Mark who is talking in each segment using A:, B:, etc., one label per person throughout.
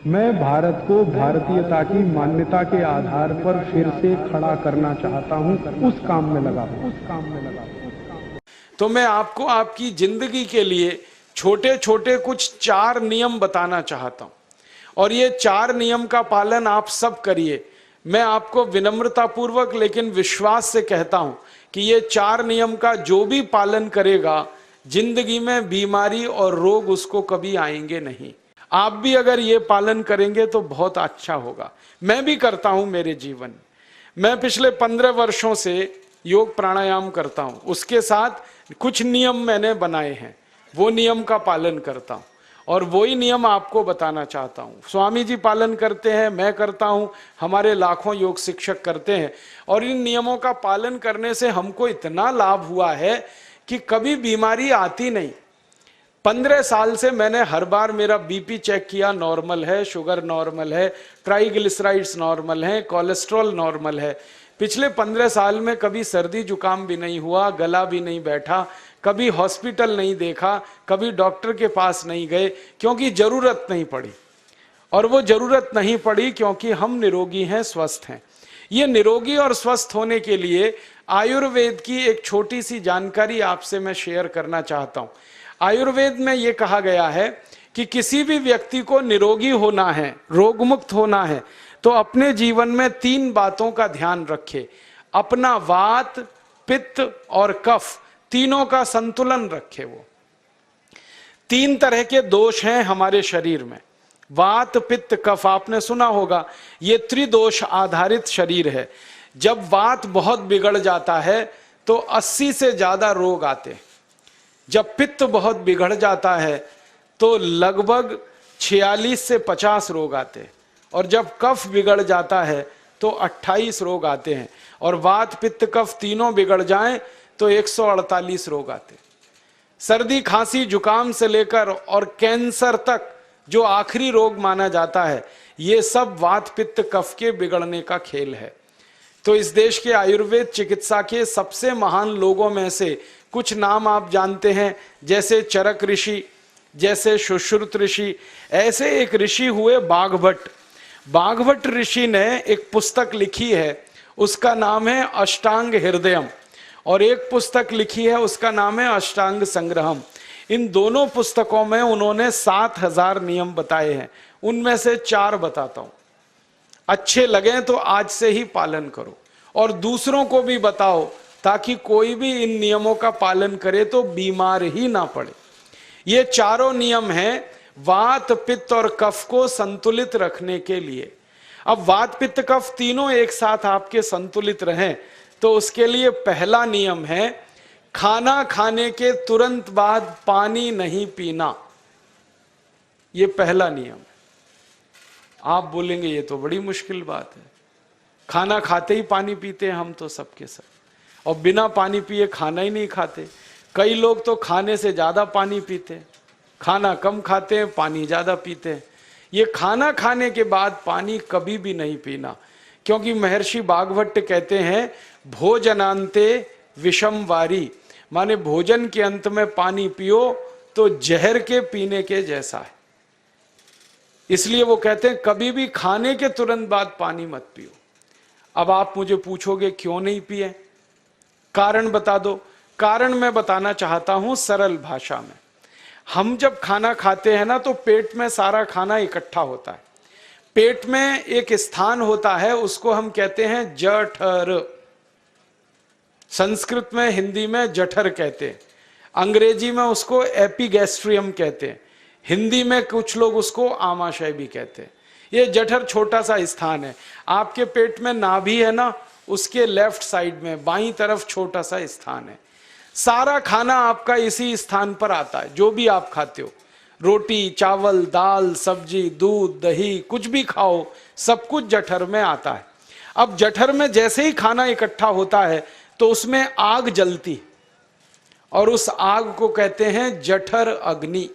A: मैं भारत को भारतीयता की मान्यता के आधार पर फिर से खड़ा करना चाहता हूं, उस काम में लगा हूं।
B: तो मैं आपको आपकी जिंदगी के लिए छोटे छोटे कुछ 4 नियम बताना चाहता हूं, और ये 4 नियम का पालन आप सब करिए। मैं आपको विनम्रतापूर्वक लेकिन विश्वास से कहता हूं कि ये 4 नियम का जो भी पालन करेगा, जिंदगी में बीमारी और रोग उसको कभी आएंगे नहीं। आप भी अगर ये पालन करेंगे तो बहुत अच्छा होगा। मैं भी करता हूं मेरे जीवन। मैं पिछले 15 वर्षों से योग प्राणायाम करता हूं, उसके साथ कुछ नियम मैंने बनाए हैं, वो नियम का पालन करता हूं और वही नियम आपको बताना चाहता हूं। स्वामी जी पालन करते हैं, मैं करता हूं, हमारे लाखों योग शिक्षक करते हैं, और इन नियमों का पालन करने से हमको इतना लाभ हुआ है कि कभी बीमारी आती नहीं। 15 साल से मैंने हर बार मेरा बीपी चेक किया, नॉर्मल है, शुगर नॉर्मल है, ट्राइग्लिसराइड्स नॉर्मल है, कोलेस्ट्रॉल नॉर्मल है। पिछले 15 साल में कभी सर्दी जुकाम भी नहीं हुआ, गला भी नहीं बैठा, कभी हॉस्पिटल नहीं देखा, कभी डॉक्टर के पास नहीं गए, क्योंकि जरूरत नहीं पड़ी। और वो जरूरत नहीं पड़ी क्योंकि हम निरोगी हैं, स्वस्थ हैं। ये निरोगी और स्वस्थ होने के लिए आयुर्वेद की एक छोटी सी जानकारी आपसे मैं शेयर करना चाहता हूं। आयुर्वेद में ये कहा गया है कि किसी भी व्यक्ति को निरोगी होना है, रोग मुक्त होना है, तो अपने जीवन में 3 बातों का ध्यान रखे। अपना वात, पित्त और कफ, तीनों का संतुलन रखे। वो 3 तरह के दोष हैं हमारे शरीर में, वात, पित्त, कफ। आपने सुना होगा, ये त्रिदोष आधारित शरीर है। जब वात बहुत बिगड़ जाता है तो 80 से ज्यादा रोग आते हैं। जब पित्त बहुत बिगड़ जाता है तो लगभग 46 से 50 रोग आते हैं, और जब कफ बिगड़ जाता है तो 28 रोग आते हैं, और वात, पित्त, कफ तीनों बिगड़ जाएं तो 148 रोग आते हैं। सर्दी, खांसी, जुकाम से लेकर और कैंसर तक जो आखिरी रोग माना जाता है, ये सब वात, पित्त, कफ के बिगड़ने का खेल है। तो इस देश के आयुर्वेद चिकित्सा के सबसे महान लोगों में से कुछ नाम आप जानते हैं, जैसे चरक ऋषि, जैसे सुश्रुत ऋषि। ऐसे एक ऋषि हुए बाघभट्ट। बाघभट्ट ऋषि ने एक पुस्तक लिखी है, उसका नाम है अष्टांग हृदयम, और एक पुस्तक लिखी है, उसका नाम है अष्टांग संग्रहम। इन दोनों पुस्तकों में उन्होंने 7000 नियम बताए हैं। उनमें से 4 बताता हूं, अच्छे लगे तो आज से ही पालन करो और दूसरों को भी बताओ, ताकि कोई भी इन नियमों का पालन करे तो बीमार ही ना पड़े। ये चारों नियम हैं वात, पित्त और कफ को संतुलित रखने के लिए। अब वात, पित्त, कफ तीनों एक साथ आपके संतुलित रहें तो उसके लिए पहला नियम है खाना खाने के तुरंत बाद पानी नहीं पीना। ये पहला नियम है। आप बोलेंगे ये तो बड़ी मुश्किल बात है, खाना खाते ही पानी पीते हैं हम तो सबके सब, और बिना पानी पिए खाना ही नहीं खाते। कई लोग तो खाने से ज्यादा पानी पीते हैं, खाना कम खाते हैं, पानी ज्यादा पीते हैं। ये खाना खाने के बाद पानी कभी भी नहीं पीना, क्योंकि महर्षि बाघभट्ट कहते हैं भोजनांते विषम वारी, माने भोजन के अंत में पानी पियो तो जहर के पीने के जैसा है। इसलिए वो कहते हैं कभी भी खाने के तुरंत बाद पानी मत पियो। अब आप मुझे पूछोगे क्यों नहीं पिए, कारण बता दो। कारण मैं बताना चाहता हूं सरल भाषा में। हम जब खाना खाते हैं ना तो पेट में सारा खाना इकट्ठा होता है। पेट में एक स्थान होता है, उसको हम कहते हैं जठर। संस्कृत में, हिंदी में जठर कहते हैं, अंग्रेजी में उसको एपिगैस्ट्रियम कहते हैं, हिंदी में कुछ लोग उसको आमाशय भी कहते हैं। ये जठर छोटा सा स्थान है। आपके पेट में नाभि है ना, उसके लेफ्ट साइड में बाईं तरफ छोटा सा स्थान है। सारा खाना आपका इसी स्थान पर आता है। जो भी आप खाते हो, रोटी, चावल, दाल, सब्जी, दूध, दही, कुछ भी खाओ, सब कुछ जठर में आता है। अब जठर में जैसे ही खाना इकट्ठा होता है तो उसमें आग जलती, और उस आग को कहते हैं जठर अग्नि।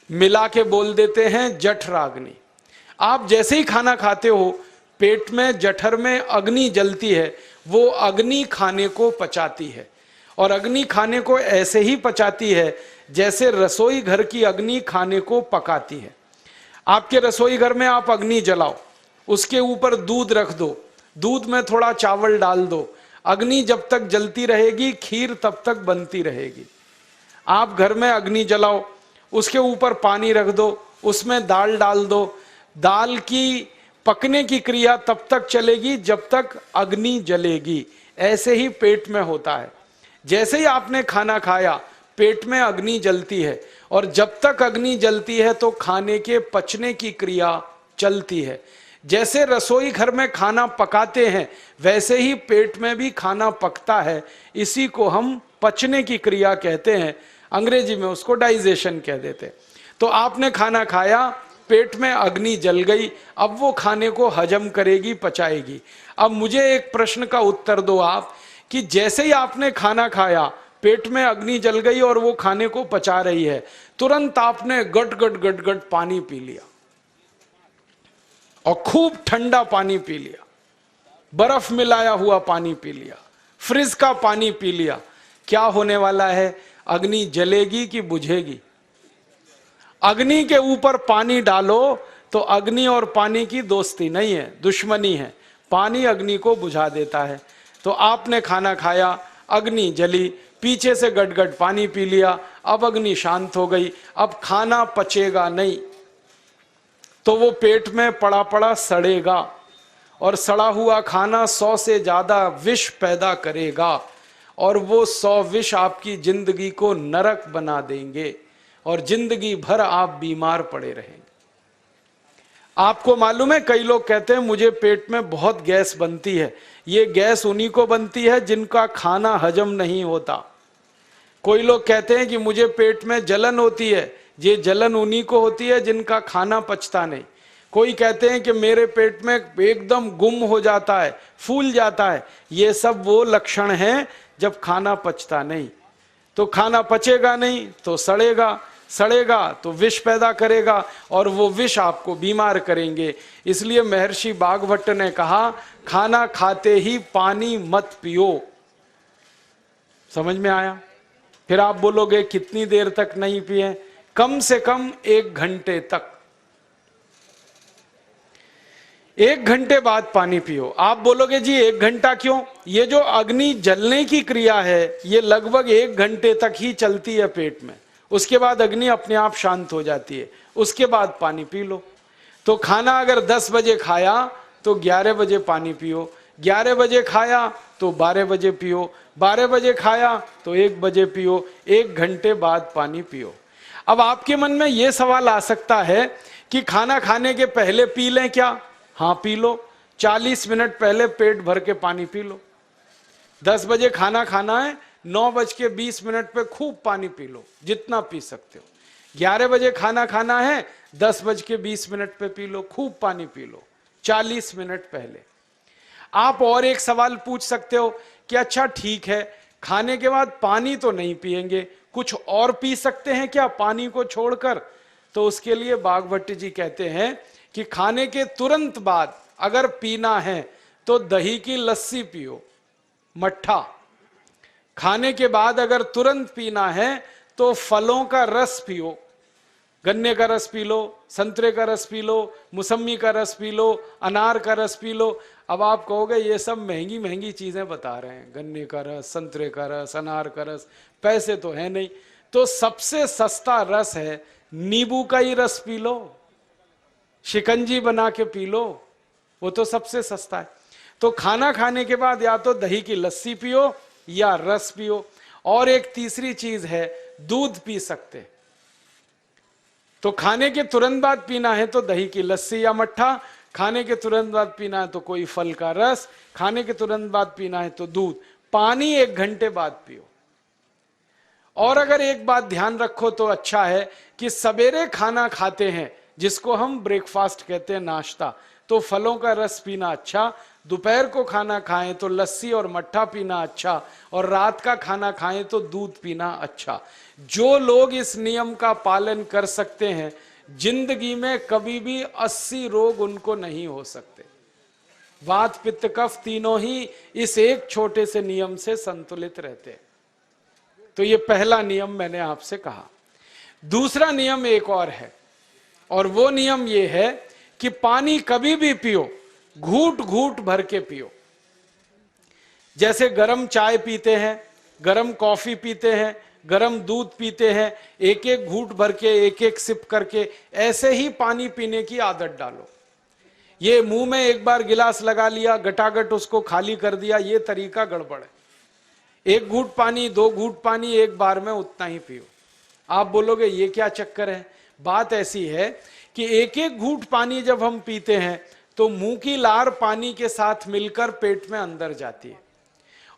B: मिला के बोल देते हैं जठराग्नि। आप जैसे ही खाना खाते हो, पेट में जठर में अग्नि जलती है, वो अग्नि खाने को पचाती है, और अग्नि खाने को ऐसे ही पचाती है जैसे रसोई घर की अग्नि खाने को पकाती है। आपके रसोई घर में आप अग्नि जलाओ, उसके ऊपर दूध रख दो, दूध में थोड़ा चावल डाल दो, अग्नि जब तक जलती रहेगी खीर तब तक बनती रहेगी। आप घर में अग्नि जलाओ, उसके ऊपर पानी रख दो, उसमें दाल डाल दो, दाल की पकने की क्रिया तब तक चलेगी जब तक अग्नि जलेगी। ऐसे ही पेट में होता है, जैसे ही आपने खाना खाया पेट में अग्नि जलती है, और जब तक अग्नि जलती है तो खाने के पचने की क्रिया चलती है। जैसे रसोई घर में खाना पकाते हैं वैसे ही पेट में भी खाना पकता है, इसी को हम पचने की क्रिया कहते हैं, अंग्रेजी में उसको डाइजेशन कह देते हैं। तो आपने खाना खाया, पेट में अग्नि जल गई, अब वो खाने को हजम करेगी, पचाएगी। अब मुझे एक प्रश्न का उत्तर दो आप, कि जैसे ही आपने खाना खाया पेट में अग्नि जल गई और वो खाने को पचा रही है, तुरंत आपने गट गट गट गट पानी पी लिया, और खूब ठंडा पानी पी लिया, बर्फ मिलाया हुआ पानी पी लिया, फ्रिज का पानी पी लिया। क्या होने वाला है? अग्नि जलेगी कि बुझेगी? अग्नि के ऊपर पानी डालो तो अग्नि और पानी की दोस्ती नहीं है, दुश्मनी है। पानी अग्नि को बुझा देता है। तो आपने खाना खाया, अग्नि जली, पीछे से गटगट पानी पी लिया, अब अग्नि शांत हो गई, अब खाना पचेगा नहीं, तो वो पेट में पड़ा पड़ा सड़ेगा, और सड़ा हुआ खाना 100 से ज्यादा विष पैदा करेगा, और वो 100 विष आपकी जिंदगी को नरक बना देंगे, और जिंदगी भर आप बीमार पड़े रहेंगे। आपको मालूम है, कई लोग कहते हैं मुझे पेट में बहुत गैस बनती है। ये गैस उन्हीं को बनती है जिनका खाना हजम नहीं होता। कोई लोग कहते हैं कि मुझे पेट में जलन होती है, ये जलन उन्हीं को होती है जिनका खाना पचता नहीं। कोई कहते हैं कि मेरे पेट में एकदम गुम हो जाता है, फूल जाता है, ये सब वो लक्षण हैं जब खाना पचता नहीं। तो खाना पचेगा नहीं तो सड़ेगा, सड़ेगा तो विष पैदा करेगा, और वो विष आपको बीमार करेंगे। इसलिए महर्षि बागभट्ट ने कहा, खाना खाते ही पानी मत पियो। समझ में आया? फिर आप बोलोगे कितनी देर तक नहीं पिए? कम से कम 1 घंटे तक। 1 घंटे बाद पानी पियो। आप बोलोगे जी 1 घंटा क्यों? ये जो अग्नि जलने की क्रिया है ये लगभग 1 घंटे तक ही चलती है पेट में, उसके बाद अग्नि अपने आप शांत हो जाती है, उसके बाद पानी पी लो। तो खाना अगर 10 बजे खाया तो 11 बजे पानी पियो, 11 बजे खाया तो 12 बजे पियो, 12 बजे खाया तो 1 बजे पियो, 1 घंटे बाद पानी पियो। अब आपके मन में यह सवाल आ सकता है कि खाना खाने के पहले पी लें क्या? हाँ पी लो, 40 मिनट पहले पेट भर के पानी पी लो। 10 बजे खाना खाना है, 9:20 पे खूब पानी पी लो, जितना पी सकते हो। 11 बजे खाना खाना है, 10:20 पे पी लो, खूब पानी पी लो, 40 मिनट पहले। आप और एक सवाल पूछ सकते हो कि अच्छा ठीक है, खाने के बाद पानी तो नहीं पिएंगे, कुछ और पी सकते हैं क्या पानी को छोड़कर? तो उसके लिए बागभट्ट जी कहते हैं कि खाने के तुरंत बाद अगर पीना है तो दही की लस्सी पियो, मट्ठा। खाने के बाद अगर तुरंत पीना है तो फलों का रस पियो, गन्ने का रस पी लो, संतरे का रस पी लो, मौसमी का रस पी लो, अनार का रस पी लो। अब आप कहोगे ये सब महंगी महंगी चीजें बता रहे हैं, गन्ने का रस, संतरे का रस, अनार का रस, पैसे तो है नहीं। तो सबसे सस्ता रस है नींबू का ही रस पी लो, शिकंजी बना के पी लो, वो तो सबसे सस्ता है। तो खाना खाने के बाद या तो दही की लस्सी पियो या रस पियो। और एक तीसरी चीज है, दूध पी सकते। तो खाने के तुरंत बाद पीना है तो दही की लस्सी या मट्ठा, खाने के तुरंत बाद पीना है तो कोई फल का रस, खाने के तुरंत बाद पीना है तो दूध। पानी 1 घंटे बाद पियो। और अगर एक बात ध्यान रखो तो अच्छा है कि सवेरे खाना खाते हैं जिसको हम ब्रेकफास्ट कहते हैं, नाश्ता, तो फलों का रस पीना अच्छा, दोपहर को खाना खाएं तो लस्सी और मट्ठा पीना अच्छा, और रात का खाना खाएं तो दूध पीना अच्छा। जो लोग इस नियम का पालन कर सकते हैं जिंदगी में कभी भी 80 रोग उनको नहीं हो सकते। वात पित्त कफ तीनों ही इस एक छोटे से नियम से संतुलित रहते हैं। तो ये पहला नियम मैंने आपसे कहा। दूसरा नियम एक और है, और वो नियम ये है कि पानी कभी भी पियो, घूट घूट भर के पियो। जैसे गरम चाय पीते हैं, गरम कॉफी पीते हैं, गरम दूध पीते हैं, एक एक घूट भर के, एक एक सिप करके, ऐसे ही पानी पीने की आदत डालो। ये मुंह में एक बार गिलास लगा लिया, गटागट उसको खाली कर दिया, ये तरीका गड़बड़ है। एक घूट पानी, दो घूट पानी एक बार में उतना ही पियो। आप बोलोगे ये क्या चक्कर है? बात ऐसी है कि एक एक घूट पानी जब हम पीते हैं तो मुंह की लार पानी के साथ मिलकर पेट में अंदर जाती है,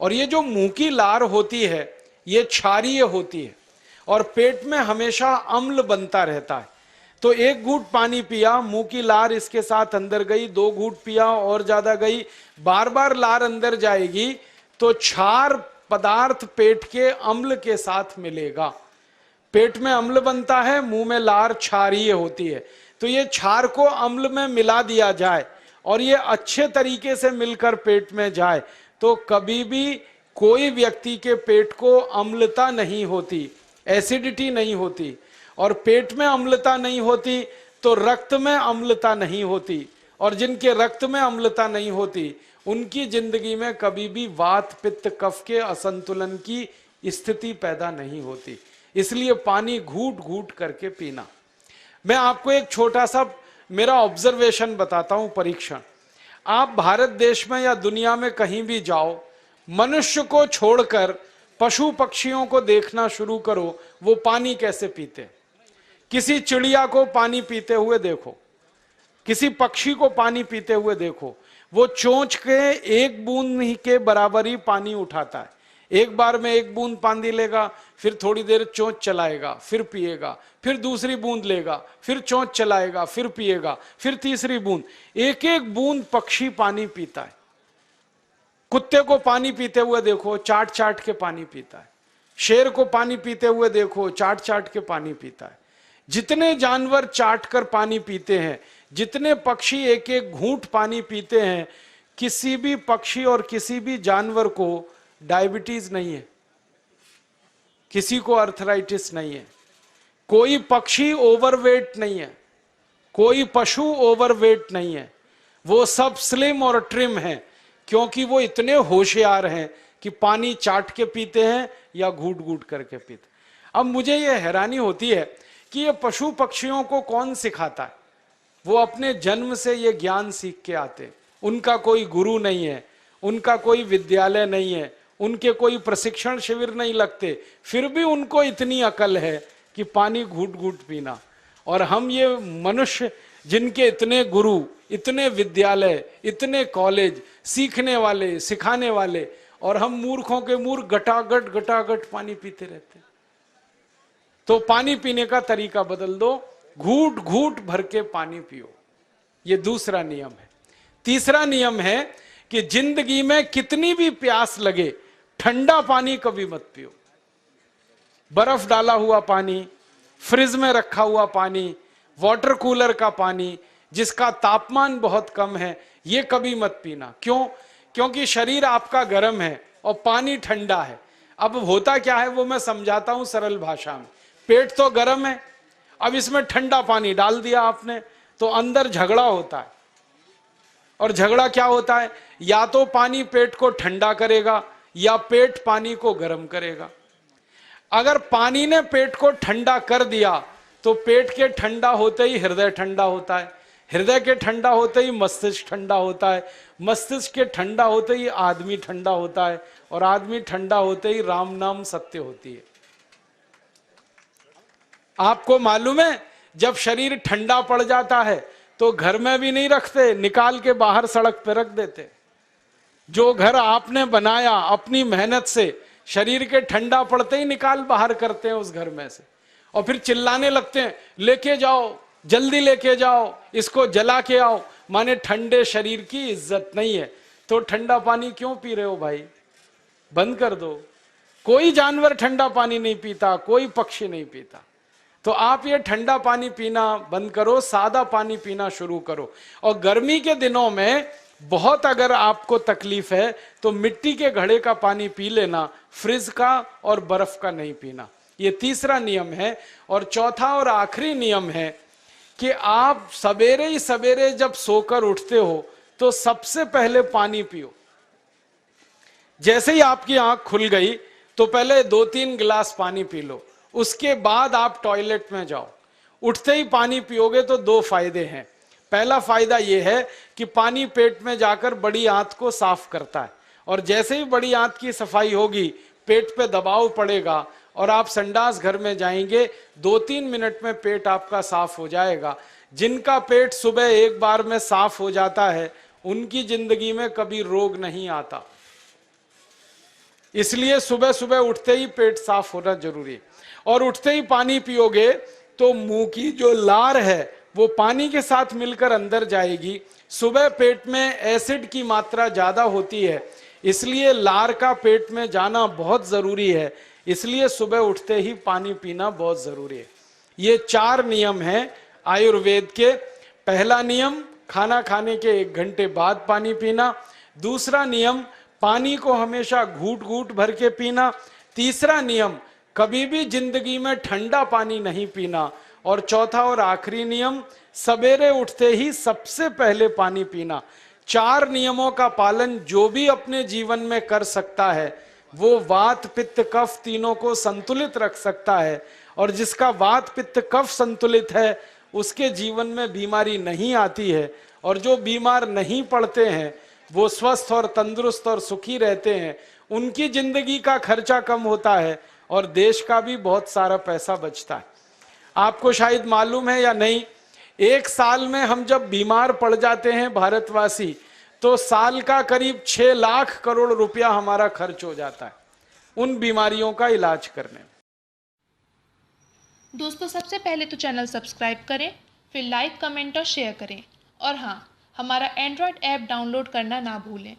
B: और ये जो मुंह की लार होती है ये क्षारीय होती है और पेट में हमेशा अम्ल बनता रहता है। तो एक घूट पानी पिया, मुंह की लार इसके साथ अंदर गई, दो घूट पिया और ज्यादा गई, बार बार लार अंदर जाएगी तो क्षार पदार्थ पेट के अम्ल के साथ मिलेगा। पेट में अम्ल बनता है, मुंह में लार क्षारीय होती है, तो ये क्षार को अम्ल में मिला दिया जाए और ये अच्छे तरीके से मिलकर पेट में जाए तो कभी भी कोई व्यक्ति के पेट को अम्लता नहीं होती, एसिडिटी नहीं होती। और पेट में अम्लता नहीं होती तो रक्त में अम्लता नहीं होती, और जिनके रक्त में अम्लता नहीं होती उनकी जिंदगी में कभी भी वात पित्त कफ के असंतुलन की स्थिति पैदा नहीं होती। इसलिए पानी घूट घूट करके पीना। मैं आपको एक छोटा सा मेरा ऑब्जर्वेशन बताता हूं, परीक्षण। आप भारत देश में या दुनिया में कहीं भी जाओ, मनुष्य को छोड़कर पशु पक्षियों को देखना शुरू करो, वो पानी कैसे पीते। किसी चिड़िया को पानी पीते हुए देखो, किसी पक्षी को पानी पीते हुए देखो, वो चोंच के एक बूंद ही के बराबर ही पानी उठाता है। एक बार में एक बूंद पानी लेगा, फिर थोड़ी देर चोंच चलाएगा, फिर पिएगा, फिर दूसरी बूंद लेगा, फिर चोंच चलाएगा, फिर पिएगा, फिर तीसरी बूंद। एक एक बूंद पक्षी पानी पीता है। कुत्ते को पानी पीते हुए देखो, चाट चाट के पानी पीता है। शेर को पानी पीते हुए देखो, चाट चाट के पानी पीता है। जितने जानवर चाट कर पानी पीते हैं, जितने पक्षी एक एक घूंट पानी पीते हैं, किसी भी पक्षी और किसी भी जानवर को डायबिटीज नहीं है, किसी को अर्थराइटिस नहीं है, कोई पक्षी ओवरवेट नहीं है, कोई पशु ओवरवेट नहीं है। वो सब स्लिम और ट्रिम है, क्योंकि वो इतने होशियार हैं कि पानी चाट के पीते हैं या घूट घूट करके पीते। अब मुझे ये हैरानी होती है कि ये पशु पक्षियों को कौन सिखाता है? वो अपने जन्म से ये ज्ञान सीख के आते, उनका कोई गुरु नहीं है, उनका कोई विद्यालय नहीं है, उनके कोई प्रशिक्षण शिविर नहीं लगते, फिर भी उनको इतनी अकल है कि पानी घूट घूट पीना। और हम ये मनुष्य जिनके इतने गुरु, इतने विद्यालय, इतने कॉलेज, सीखने वाले, सिखाने वाले, और हम मूर्खों के मूर्ख गटागट गटागट पानी पीते रहते। तो पानी पीने का तरीका बदल दो, घूट घूट भर के पानी पियो। ये दूसरा नियम है। तीसरा नियम है कि जिंदगी में कितनी भी प्यास लगे, ठंडा पानी कभी मत पियो। बर्फ डाला हुआ पानी, फ्रिज में रखा हुआ पानी, वाटर कूलर का पानी जिसका तापमान बहुत कम है, ये कभी मत पीना। क्यों? क्योंकि शरीर आपका गर्म है और पानी ठंडा है। अब होता क्या है वो मैं समझाता हूं सरल भाषा में। पेट तो गर्म है, अब इसमें ठंडा पानी डाल दिया आपने तो अंदर झगड़ा होता है। और झगड़ा क्या होता है? या तो पानी पेट को ठंडा करेगा या पेट पानी को गर्म करेगा। अगर पानी ने पेट को ठंडा कर दिया तो पेट के ठंडा होते ही हृदय ठंडा होता है, हृदय के ठंडा होते ही मस्तिष्क ठंडा होता है, मस्तिष्क के ठंडा होते ही आदमी ठंडा होता है, और आदमी ठंडा होते ही राम नाम सत्य होती है। आपको मालूम है जब शरीर ठंडा पड़ जाता है तो घर में भी नहीं रखते, निकाल के बाहर सड़क पे रख देते। जो घर आपने बनाया अपनी मेहनत से, शरीर के ठंडा पड़ते ही निकाल बाहर करते हैं उस घर में से, और फिर चिल्लाने लगते हैं लेके जाओ, जल्दी लेके जाओ, इसको जला के आओ। माने ठंडे शरीर की इज्जत नहीं है। तो ठंडा पानी क्यों पी रहे हो भाई? बंद कर दो। कोई जानवर ठंडा पानी नहीं पीता, कोई पक्षी नहीं पीता। तो आप ये ठंडा पानी पीना बंद करो, सादा पानी पीना शुरू करो। और गर्मी के दिनों में बहुत अगर आपको तकलीफ है तो मिट्टी के घड़े का पानी पी लेना, फ्रिज का और बर्फ का नहीं पीना। ये तीसरा नियम है। और चौथा और आखिरी नियम है कि आप सवेरे ही सवेरे जब सोकर उठते हो तो सबसे पहले पानी पियो। जैसे ही आपकी आंख खुल गई तो पहले 2-3 गिलास पानी पी लो, उसके बाद आप टॉयलेट में जाओ। उठते ही पानी पियोगे तो 2 फायदे हैं। पहला फायदा यह है कि पानी पेट में जाकर बड़ी आंत को साफ करता है, और जैसे ही बड़ी आंत की सफाई होगी पेट पे दबाव पड़ेगा और आप संडास घर में जाएंगे, 2-3 मिनट में पेट आपका साफ हो जाएगा। जिनका पेट सुबह एक बार में साफ हो जाता है उनकी जिंदगी में कभी रोग नहीं आता। इसलिए सुबह सुबह उठते ही पेट साफ होना जरूरी है। और उठते ही पानी पियोगे तो मुंह की जो लार है वो पानी के साथ मिलकर अंदर जाएगी। सुबह पेट में एसिड की मात्रा ज्यादा होती है, इसलिए लार का पेट में जाना बहुत जरूरी है। इसलिए सुबह उठते ही पानी पीना बहुत जरूरी है। ये 4 नियम हैं आयुर्वेद के। पहला नियम, खाना खाने के 1 घंटे बाद पानी पीना। दूसरा नियम, पानी को हमेशा घूट घूट भर के पीना। तीसरा नियम, कभी भी जिंदगी में ठंडा पानी नहीं पीना। और चौथा और आखिरी नियम, सवेरे उठते ही सबसे पहले पानी पीना। 4 नियमों का पालन जो भी अपने जीवन में कर सकता है वो वात पित्त कफ तीनों को संतुलित रख सकता है। और जिसका वात पित्त कफ संतुलित है उसके जीवन में बीमारी नहीं आती है, और जो बीमार नहीं पड़ते हैं वो स्वस्थ और तंदुरुस्त और सुखी रहते हैं। उनकी जिंदगी का खर्चा कम होता है और देश का भी बहुत सारा पैसा बचता है। आपको शायद मालूम है या नहीं, 1 साल में हम जब बीमार पड़ जाते हैं भारतवासी तो साल का करीब 6 लाख करोड़ रुपया हमारा खर्च हो जाता है उन बीमारियों का इलाज करने में।
C: दोस्तों, सबसे पहले तो चैनल सब्सक्राइब करें, फिर लाइक, कमेंट और शेयर करें। और हाँ, हमारा एंड्रॉयड ऐप डाउनलोड करना ना भूलें।